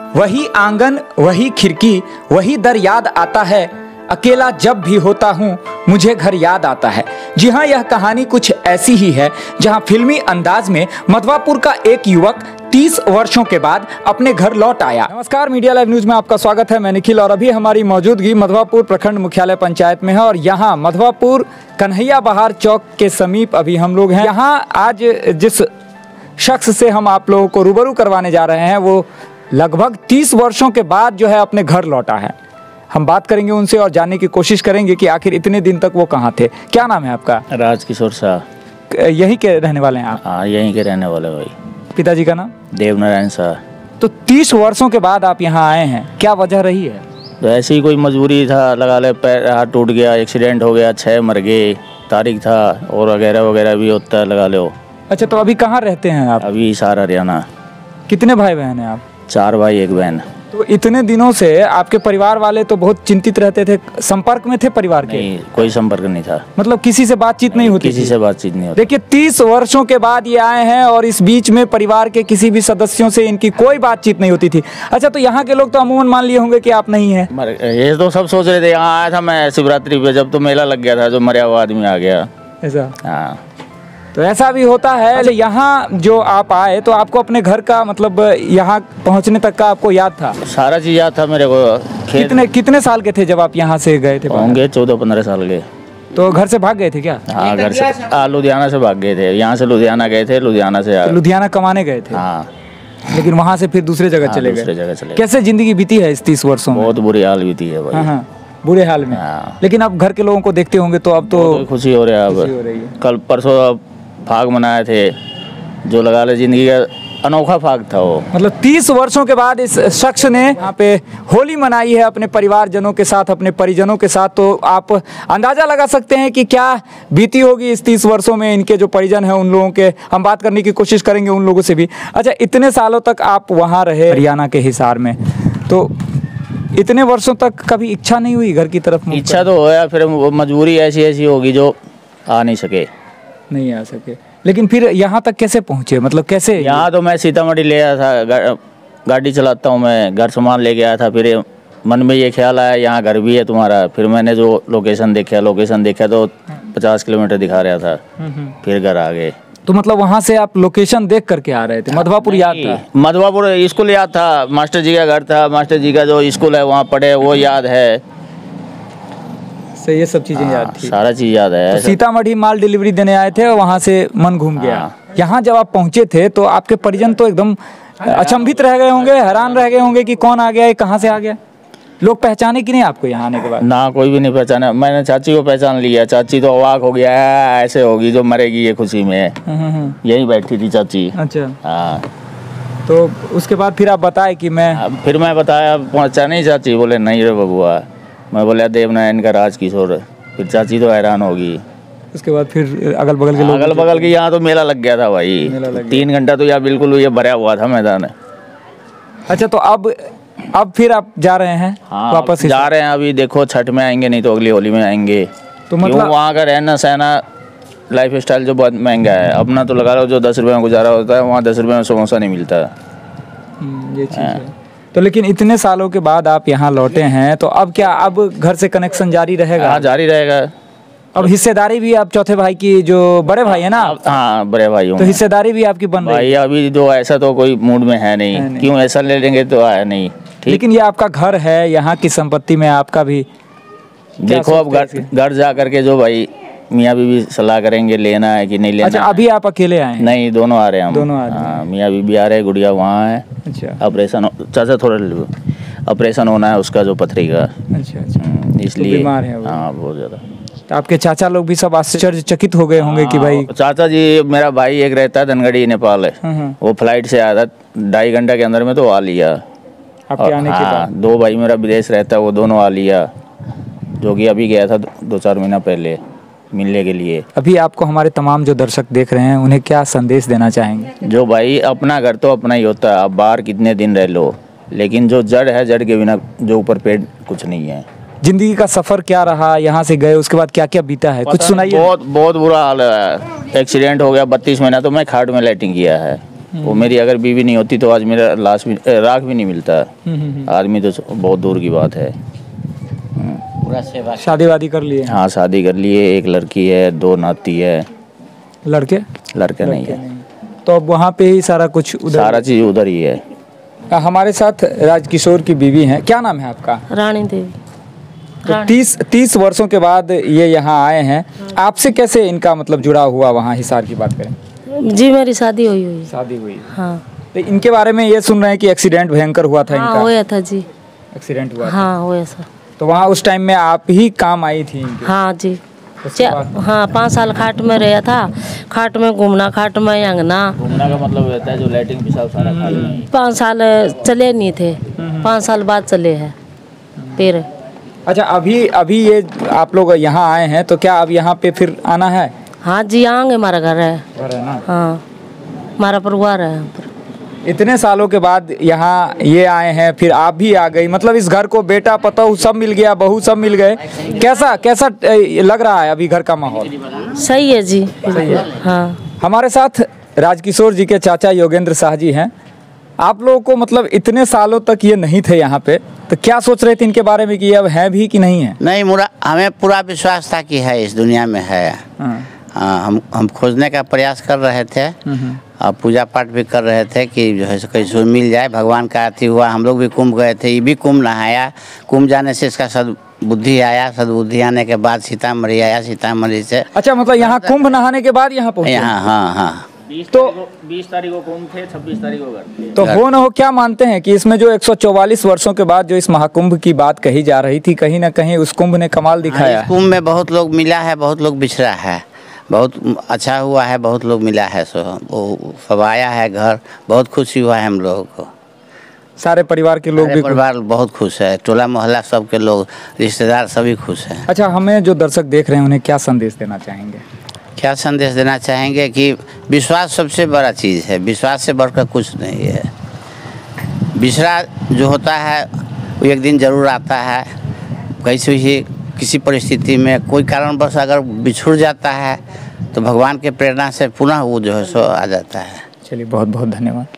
वही आंगन, वही खिड़की, वही दर याद आता है। अकेला जब भी होता हूँ मुझे घर याद आता है। जी हाँ, यह कहानी कुछ ऐसी ही है जहाँ फिल्मी अंदाज में मधवापुर का एक युवक 30 वर्षों के बाद अपने घर लौट आया। नमस्कार, मीडिया लाइव न्यूज में आपका स्वागत है। मैं निखिल और अभी हमारी मौजूदगी मधवापुर प्रखंड मुख्यालय पंचायत में है और यहाँ मधवापुर कन्हैया बहार चौक के समीप अभी हम लोग हैं। यहाँ आज जिस शख्स से हम आप लोगों को रूबरू करवाने जा रहे हैं वो लगभग 30 वर्षों के बाद जो है अपने घर लौटा है। हम बात करेंगे उनसे और जानने की कोशिश करेंगे कि आखिर इतने दिन तक वो कहाँ थे। क्या नाम है आपका? राजकिशोर शाह। यहीं के रहने वाले हैं आप? हाँ, यहीं के रहने वाले भाई। पिताजी का नाम? देवनारायण शाह। तो 30 वर्षों के बाद आप यहाँ आए हैं, क्या वजह रही है? तो ऐसी ही कोई मजबूरी था, लगा ले पैर हाथ टूट गया, एक्सीडेंट हो गया, 6 मर गए, तारीख था और वगैरह वगैरह भी होता है, लगा लो। अच्छा, तो अभी कहाँ रहते हैं आप? अभी सारा हरियाणा। कितने भाई बहन हैं आप? 4 भाई 1 बहन। तो इतने दिनों से आपके परिवार वाले तो बहुत चिंतित रहते थे, संपर्क में थे परिवार के? नहीं, कोई संपर्क नहीं था। मतलब किसी से बातचीत नहीं होती? किसी से बातचीत नहीं होती। देखिए, 30 वर्षों के बाद ये आए हैं और इस बीच में परिवार के किसी भी सदस्यों से इनकी कोई बातचीत नहीं होती थी। अच्छा, तो यहाँ के लोग तो अमूमन मान लिए होंगे कि आप नहीं हैं। ये तो सब सोच रहे थे। यहाँ आया था मैं शिवरात्रि पे, जब तो मेला लग गया था, जो मरा हुआ आदमी आ गया। ऐसा? हाँ, तो ऐसा भी होता है। अच्छा, यहाँ जो आप आए तो आपको अपने घर का मतलब यहाँ पहुँचने तक का आपको याद था? सारा चीज याद था मेरे को। कितने साल के थे जब आप यहाँ से गए थे? होंगे 14-15 साल के। तो घर से भाग गए थे क्या? हाँ, घर से लुधियाना से भाग गए थे। यहाँ से लुधियाना गए थे, लुधियाना से तो लुधियाना कमाने गए थे? हाँ। लेकिन वहाँ से फिर दूसरे जगह चले गए? दूसरे जगह चले गए। कैसे जिंदगी बीती है इस 30 वर्षों में? बहुत बुरी हाल बीती है भाई। हाँ, बुरे हाल में। हाँ। लेकिन अब घर के लोगों को देखते होंगे तो अब तो खुशी हो रही है। अब कल परसों फाग मनाए थे, जो लगा ले जिंदगी का अनोखा फाग था वो। मतलब 30 वर्षों के बाद इस शख्स ने यहाँ पे होली मनाई है अपने परिवारजनों के साथ, अपने परिजनों के साथ। तो आप अंदाजा लगा सकते हैं कि क्या बीती होगी इस 30 वर्षों में इनके जो परिजन हैं उन लोगों के। हम बात करने की कोशिश करेंगे उन लोगों से भी। अच्छा, इतने सालों तक आप वहाँ रहे हरियाणा के हिसार में, तो इतने वर्षों तक कभी इच्छा नहीं हुई घर की तरफ? इच्छा तो होया, फिर मजबूरी ऐसी होगी जो आ नहीं सके। लेकिन फिर यहाँ तक कैसे पहुँचे? मतलब कैसे? यहाँ तो मैं सीतामढ़ी ले आया था, गाड़ी चलाता हूँ मैं, घर सामान लेके आया था। फिर मन में ये ख्याल आया यहाँ घर भी है तुम्हारा। फिर मैंने जो लोकेशन देखा तो 50 किलोमीटर दिखा रहा था। फिर घर आ गए। तो मतलब वहाँ से आप लोकेशन देख करके आ रहे थे? मधवापुर याद था? मधवापुर स्कूल याद था, मास्टर जी का घर था, मास्टर जी का जो स्कूल है वहाँ पढ़े वो याद है। ये सब चीजें याद थी? सारा चीज याद है। तो सीतामढ़ी माल डिलीवरी देने आए थे और वहाँ से मन घूम गया। यहाँ जब आप पहुँचे थे तो आपके परिजन तो एकदम अचंभित रह गए होंगे, हैरान रह गए होंगे कि कौन आ गया, ये कहाँ से आ गया। लोग पहचाने कि नहीं आपको यहाँ आने के बाद? ना, कोई भी नहीं पहचाना। मैंने चाची को पहचान लिया। चाची तो अवाक हो गया, ऐसे होगी जो मरेगी ये खुशी में। यही बैठी थी चाची। अच्छा। हाँ। तो उसके बाद फिर आप बताए कि फिर मैं बताया, पहुँचा नहीं चाची? बोले नहीं रे बबुआ। मैं बोला देवनारायण का राजकिशोर। फिर चाची तो हैरान होगी। उसके बाद फिर अगल बगल के यहाँ तो मेला लग गया था भाई। 3 घंटा तो यहाँ बिल्कुल ये भरा हुआ था मैदान। अच्छा, तो अब फिर आप जा रहे हैं? हाँ, वापस जा रहे हैं। अभी देखो छठ में आएंगे, नहीं तो अगली होली में आएंगे। तो मतलब वहाँ का रहना सहना लाइफ स्टाइल जो बहुत महंगा है। अपना तो लगा लो जो 10 रुपये में गुजारा होता है, वहाँ 10 रुपये में समोसा नहीं मिलता। ये चीज़ है। तो लेकिन इतने सालों के बाद आप यहाँ लौटे हैं तो अब क्या, अब घर से कनेक्शन जारी रहेगा? हाँ, जारी रहेगा। अब हिस्सेदारी भी आप चौथे भाई की, जो बड़े भाई है ना? हाँ, बड़े भाई हूँ। तो हिस्सेदारी भी आपकी बन रही है? अभी जो ऐसा तो कोई मूड में है नहीं। क्यों ऐसा ले लेंगे तो है नहीं। लेकिन ये आपका घर है, यहाँ की संपत्ति में आपका भी देखो। अब घर जा करके जो भाई मियाँ बीवी सलाह करेंगे लेना है कि नहीं लेना। अच्छा, अभी आप अकेले आए? नहीं, दोनों आ रहे हैं हम। दोनों आ रहे हैं? मियाँ बीवी आ रहे हैं, गुड़िया वहाँ है। अच्छा। ऑपरेशन चाचा थोड़ा ऑपरेशन होना है उसका, जो पथरी का। अच्छा। इसलिए तो बीमार है वो? हाँ, बहुत ज़्यादा। तो आपके चाचा लोग भी सब आश्चर्यचकित हो गए होंगे कि भाई। चाचा जी, मेरा भाई एक रहता है धनगढ़ी नेपाल है, वो फ्लाइट से आया था, 2.5 घंटा के अंदर में तो आ लिया आपके आने के बाद। 2 भाई मेरा विदेश रहता है, वो दोनों आ लिया, जो कि अभी गया था 2-4 महीना पहले मिलने के लिए। अभी आपको हमारे तमाम जो दर्शक देख रहे हैं उन्हें क्या संदेश देना चाहेंगे? जो भाई, अपना घर तो अपना ही होता है, आप बाहर कितने दिन रह लो, लेकिन जो जड़ है, जड़ के बिना जो ऊपर पेड़ कुछ नहीं है। जिंदगी का सफर क्या रहा, यहाँ से गए उसके बाद क्या क्या बीता है, कुछ सुनाइए। बहुत बुरा हाल है। एक्सीडेंट हो गया, 32 महीना तो मैं खाट में लाइटिंग किया है। वो मेरी अगर बीवी नहीं होती तो आज मेरा लाश भी राख भी नहीं मिलता। आदमी तो बहुत दूर की बात है। पूरा सेवा। शादी वादी कर लिए? हाँ शादी कर लिए, एक लड़की है, 2 नाती है। लड़के नहीं है। तो अब वहाँ पे ही सारा कुछ उधर, सारा चीज उधर ही है। हमारे साथ राजकिशोर की बीवी हैं। क्या नाम है आपका? रानी देवी। तो 30 वर्षों के बाद ये यहाँ आए हैं। आपसे कैसे इनका मतलब जुड़ा हुआ? वहाँ हिसार की बात करें जी, मेरी शादी हुई। शादी हुई। हाँ। तो इनके बारे में ये सुन रहे हैं कि एक्सीडेंट भयंकर हुआ था हाँ, इनका। हुआ था जी। एक्सीडेंट हुआ था। हाँ हुआ था। तो वहाँ उस टाइम में आप ही काम आई थी इनके? हाँ जी। उसके बाद? हाँ 5 साल खाट में रहा था। खाट में घूमना, खाट में अंगना। घूमना का मतलब रहता है जो लैट्रिन पेशाब सारा खा लेना। 5 साल चले नहीं थे, 5 साल बाद चले हैं फिर। अच्छा, अभी ये आप लोग यहाँ आए हैं तो क्या अब यहाँ पे फिर आना है? हाँ जी, आएंगे। हमारा घर है। घर है ना? हाँ, हमारा परिवार है यहाँ पर। इतने सालों के बाद यहाँ ये आए हैं, फिर आप भी आ गई। मतलब इस घर को बेटा पतोह सब मिल गया, बहू सब मिल गए। कैसा लग रहा है अभी घर का माहौल? सही है जी। सही है। हाँ। हमारे साथ राजकिशोर जी के चाचा योगेंद्र शाह जी हैं। आप लोगों को मतलब इतने सालों तक ये नहीं थे यहाँ पे, तो क्या सोच रहे थे इनके बारे में कि अब है भी कि नहीं है? नहीं, हमें पूरा विश्वास था कि है, इस दुनिया में है। हम खोजने का प्रयास कर रहे थे और पूजा पाठ भी कर रहे थे कि जो है कैसे मिल जाए। भगवान का अति हुआ, हम लोग भी कुंभ गए थे, ये भी कुंभ नहाया। कुंभ जाने से इसका सद्बुद्धि आया, सद्बुद्धि आने के बाद सीतामढ़ी आया, सीतामढ़ी से। अच्छा, मतलब यहाँ कुंभ नहाने के बाद यहाँ पहुँचे? यहाँ हाँ। 20 तारीख को कुंभ थे, 26 तारीख को घर थे। तो हो न हो क्या मानते हैं कि इसमें जो 144 वर्षों के बाद जो इस महाकुंभ की बात कही जा रही थी, कहीं ना कहीं उस कुंभ ने कमाल दिखाया है? कुंभ में बहुत लोग मिला है, बहुत लोग बिछड़ा है, बहुत अच्छा हुआ है, बहुत लोग मिला है। वो सब आया है घर, बहुत खुशी हुआ है हम लोगों को। सारे परिवार के लोग भी? परिवार बहुत खुश है, टोला मोहल्ला सबके लोग, रिश्तेदार सभी खुश हैं। अच्छा, हमें जो दर्शक देख रहे हैं उन्हें क्या संदेश देना चाहेंगे? क्या संदेश देना चाहेंगे कि विश्वास सबसे बड़ा चीज़ है, विश्वास से बढ़कर कुछ नहीं है। बिछड़ा जो होता है वो एक दिन जरूर आता है। कैसे ही किसी परिस्थिति में कोई कारणवश अगर बिछुड़ जाता है तो भगवान के प्रेरणा से पुनः वो जो है सो आ जाता है। चलिए, बहुत बहुत धन्यवाद।